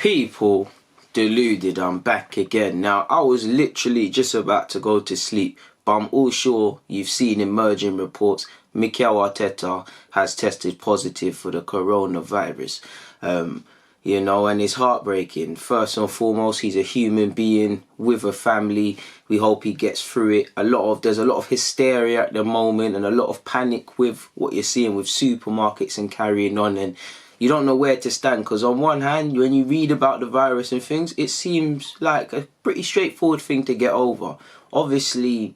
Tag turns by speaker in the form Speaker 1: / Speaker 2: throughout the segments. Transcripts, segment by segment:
Speaker 1: People, deluded, I'm back again. Now, I was literally just about to go to sleep, but I'm all sure you've seen emerging reports. Mikel Arteta has tested positive for the coronavirus. And it's heartbreaking. First and foremost, he's a human being with a family. We hope he gets through it. There's a lot of hysteria at the moment and a lot of panic with what you're seeing with supermarkets and carrying on, and you don't know where to stand, because on one hand, when you read about the virus and things, it seems like a pretty straightforward thing to get over. Obviously,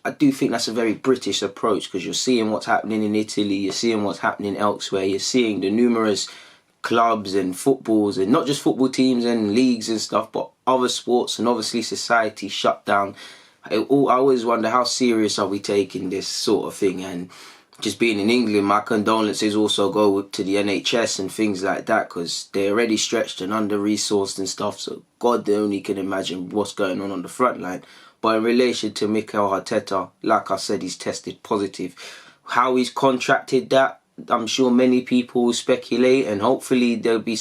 Speaker 1: I do think that's a very British approach, because you're seeing what's happening in Italy, you're seeing what's happening elsewhere, you're seeing the numerous clubs and footballs, and not just football teams and leagues and stuff, but other sports and obviously society shut down. I always wonder, how serious are we taking this sort of thing? And just being in England, my condolences also go to the NHS and things like that, because they're already stretched and under-resourced and stuff, so God only can imagine what's going on the front line. But in relation to Mikel Arteta, like I said, he's tested positive. How he's contracted that, I'm sure many people will speculate, and hopefully there'll be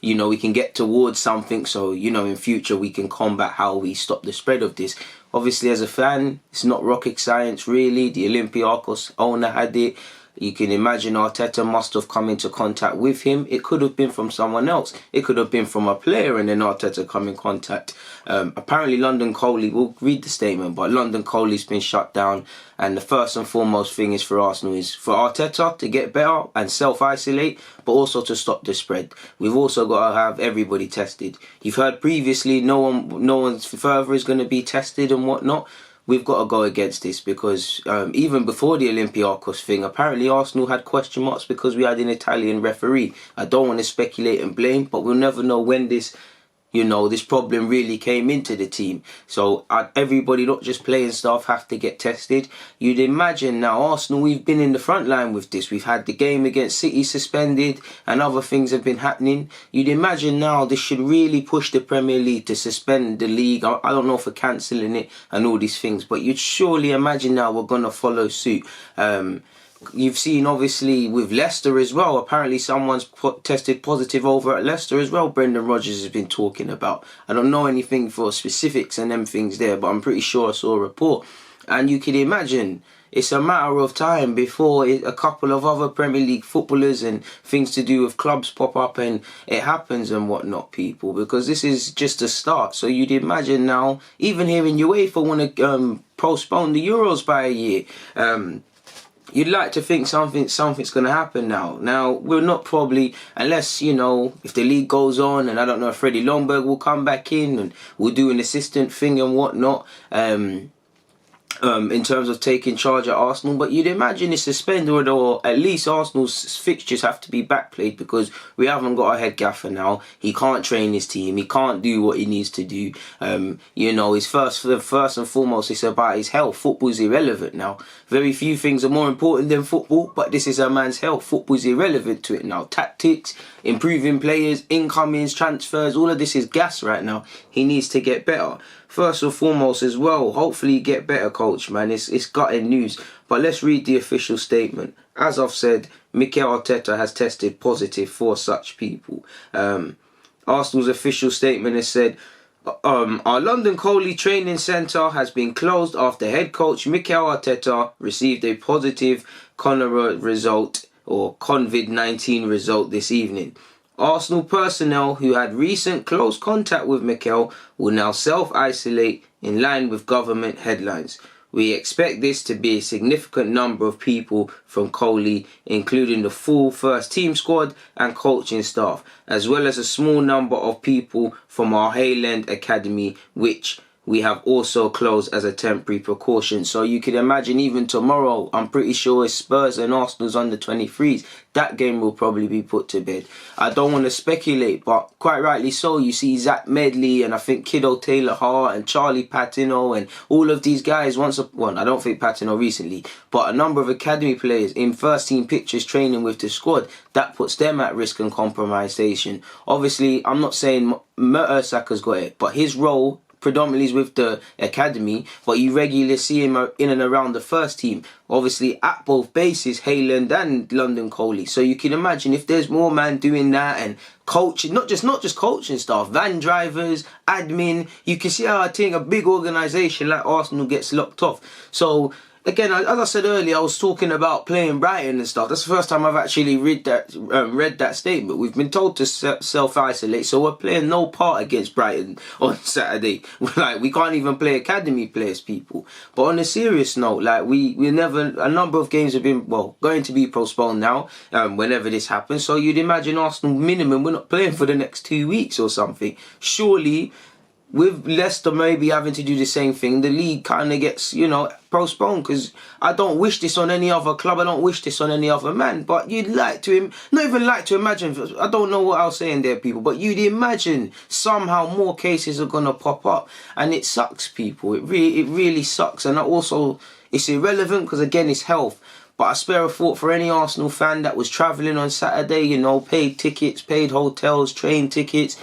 Speaker 1: we can get towards something, so in future we can combat how we stop the spread of this. Obviously, as a fan, it's not rocket science really. The Olympiacos owner had it. You can imagine Arteta must have come into contact with him. It could have been from someone else. It could have been from a player and then Arteta come in contact. Apparently London Coley, we'll read the statement, but London Coley's been shut down. And the first and foremost thing is for Arsenal is for Arteta to get better and self-isolate, but also to stop the spread. We've also got to have everybody tested. You've heard previously no one further is going to be tested and whatnot. We've got to go against this, because even before the Olympiacos thing, apparently Arsenal had question marks because we had an Italian referee. I don't want to speculate and blame, but we'll never know when this problem really came into the team. So everybody, not just playing staff, have to get tested. You'd imagine now, Arsenal, we've been in the front line with this. We've had the game against City suspended and other things have been happening. You'd imagine now this should really push the Premier League to suspend the league. I don't know for cancelling it and all these things, but you'd surely imagine now we're going to follow suit. You've seen, obviously, with Leicester as well. Apparently someone's tested positive over at Leicester as well. Brendan Rodgers has been talking about. I don't know anything for specifics and them things there, but I'm pretty sure I saw a report. And you can imagine it's a matter of time before a couple of other Premier League footballers and things to do with clubs pop up and it happens and whatnot, people, because this is just a start. So you'd imagine now, even here in UEFA want to postpone the Euros by a year. You'd like to think something's going to happen now. Now, we're not probably, unless, if the league goes on, and I don't know if Freddie Ljungberg will come back in and we'll do an assistant thing and whatnot, in terms of taking charge at Arsenal. But you'd imagine it's suspended, or at least Arsenal's fixtures have to be backplayed, because we haven't got a head gaffer now. He can't train his team. He can't do what he needs to do. His first and foremost, it's about his health. Football's irrelevant now. Very few things are more important than football, but this is a man's health. Football's irrelevant to it now. Tactics, improving players, incomings, transfers, all of this is gas right now. He needs to get better. First and foremost as well, hopefully get better, coach, man. It's gutting news. But let's read the official statement. As I've said, Mikel Arteta has tested positive for such people. Arsenal's official statement has said, our London Coley Training Centre has been closed after head coach Mikel Arteta received a positive COVID-19 result this evening. Arsenal personnel who had recent close contact with Mikel will now self-isolate in line with government headlines. We expect this to be a significant number of people from Coley, including the full first team squad and coaching staff, as well as a small number of people from our Hayland Academy, which we have also closed as a temporary precaution. So you can imagine even tomorrow, I'm pretty sure it's Spurs and Arsenal's under 23s. That game will probably be put to bed. I don't want to speculate, but quite rightly so. You see Zach Medley and I think Kiddo Taylor-Hart and Charlie Patino and all of these guys I don't think Patino recently, but a number of academy players in first team pictures training with the squad. That puts them at risk and compromisation. Obviously, I'm not saying Mertesacker's got it, but his role predominantly is with the academy, but you regularly see him in and around the first team. Obviously, at both bases, Hayland and London Coley. So you can imagine if there's more man doing that and coaching, not just coaching staff, van drivers, admin. You can see how I think a big organisation like Arsenal gets locked off. So again, as I said earlier, I was talking about playing Brighton and stuff. That's the first time I've actually read that statement. We've been told to self-isolate, so we're playing no part against Brighton on Saturday. Like, we can't even play academy players, people. But on a serious note, like, we never, a number of games have been, well, going to be postponed now, whenever this happens. So you'd imagine Arsenal minimum, we're not playing for the next 2 weeks or something. Surely, with Leicester maybe having to do the same thing, the league kind of gets, postponed, because I don't wish this on any other club. I don't wish this on any other man. But you'd like to, not even like to imagine, I don't know what I was saying there, people, but you'd imagine somehow more cases are going to pop up. And it sucks, people. It really sucks. And also, it's irrelevant because, again, it's health. But I spare a thought for any Arsenal fan that was travelling on Saturday, paid tickets, paid hotels, train tickets.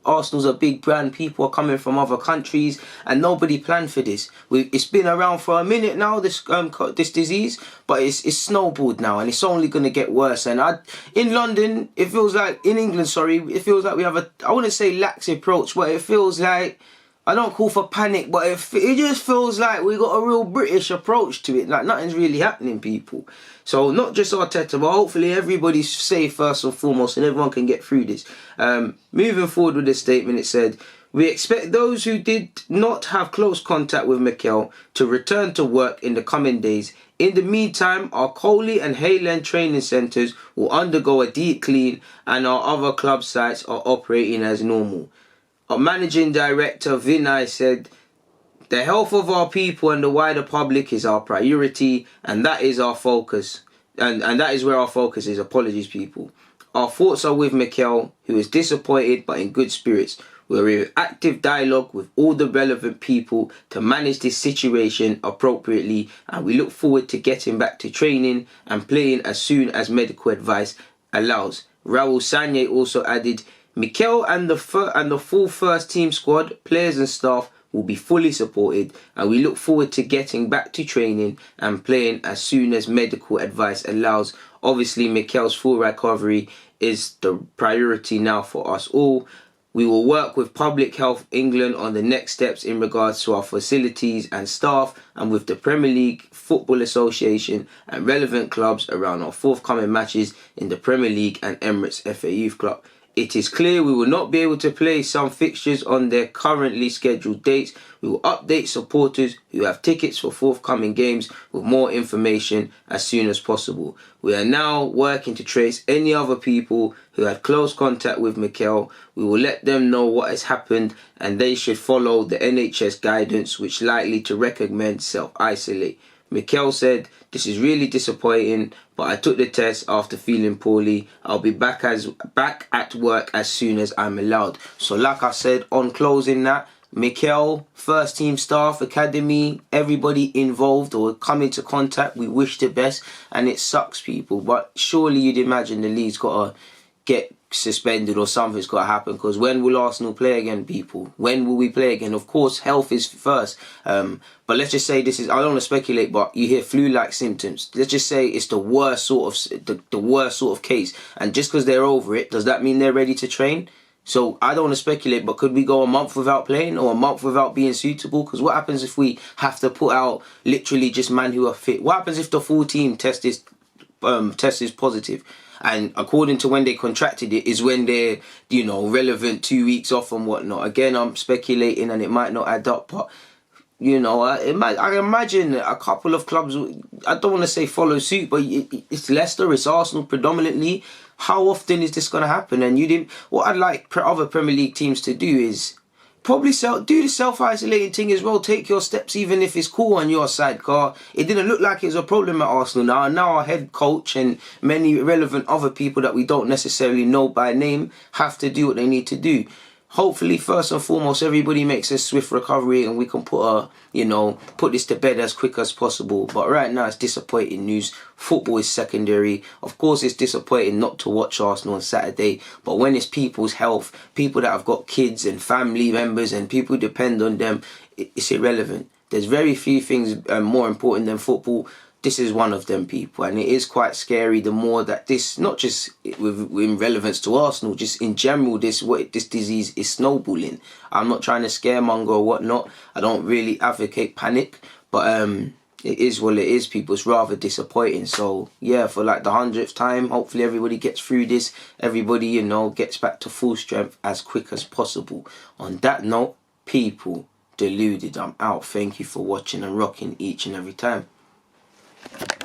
Speaker 1: Arsenal's a big brand. People are coming from other countries and nobody planned for this. It's been around for a minute now, this disease, but it's snowballed now and it's only going to get worse. And in London, it feels like, in England, it feels like we have I wouldn't say lax approach, but it feels like, I don't call for panic, but it just feels like we got a real British approach to it. Like, nothing's really happening, people. So, not just Arteta, but hopefully everybody's safe first and foremost and everyone can get through this. Moving forward with this statement, it said, we expect those who did not have close contact with Mikel to return to work in the coming days. In the meantime, our Coley and Hayland training centres will undergo a deep clean and our other club sites are operating as normal. Our managing director, Vinay, said, the health of our people and the wider public is our priority, and that is our focus. And that is where our focus is. Apologies, people. Our thoughts are with Mikel, who is disappointed but in good spirits. We're in active dialogue with all the relevant people to manage this situation appropriately, and we look forward to getting back to training and playing as soon as medical advice allows. Raul Sanye also added, Mikel and the full first team squad, players and staff will be fully supported and we look forward to getting back to training and playing as soon as medical advice allows. Obviously, Mikel's full recovery is the priority now for us all. We will work with Public Health England on the next steps in regards to our facilities and staff and with the Premier League, Football Association and relevant clubs around our forthcoming matches in the Premier League and Emirates FA Youth Club. It is clear we will not be able to play some fixtures on their currently scheduled dates. We will update supporters who have tickets for forthcoming games with more information as soon as possible. We are now working to trace any other people who had close contact with Mikel. We will let them know what has happened and they should follow the NHS guidance, which likely to recommend self-isolate. Mikel said, this is really disappointing, but I took the test after feeling poorly. I'll be back at work as soon as I'm allowed. So like I said, on closing that, Mikel, first team staff, academy, everybody involved or come into contact, we wish the best. And it sucks, people, but surely you'd imagine the league's got to get suspended or something's got to happen, because when will Arsenal play again, people? When will we play again? Of course, health is first. But let's just say this is, I don't want to speculate, but you hear flu-like symptoms. Let's just say it's the worst sort of case. And just because they're over it, does that mean they're ready to train? So I don't want to speculate, but could we go a month without playing or a month without being suitable? Because what happens if we have to put out literally just men who are fit? What happens if the full team test is positive? And according to when they contracted it is when they're, relevant 2 weeks off and whatnot. Again, I'm speculating and it might not add up, but, I imagine a couple of clubs, I don't want to say follow suit, but it's Leicester, it's Arsenal predominantly. How often is this going to happen? And what I'd like other Premier League teams to do is probably do the self-isolating thing as well. Take your steps, even if it's cool on your side, car. It didn't look like it was a problem at Arsenal now. And now our head coach and many relevant other people that we don't necessarily know by name have to do what they need to do. hopefully, first and foremost, everybody makes a swift recovery and we can put this to bed as quick as possible. But right now, it's disappointing news. Football is secondary. Of course, it's disappointing not to watch Arsenal on Saturday. But when it's people's health, people that have got kids and family members and people depend on them, it's irrelevant. There's very few things more important than football. This is one of them, people, and it is quite scary. The more that this, not just in relevance to Arsenal, just in general, this disease is snowballing. I'm not trying to scaremonger or whatnot. I don't really advocate panic, but it is what it is, people. It's rather disappointing. So yeah, for like the 100th time, hopefully everybody gets through this. Everybody, gets back to full strength as quick as possible. On that note, people, Deluded, I'm out. Thank you for watching and rocking each and every time.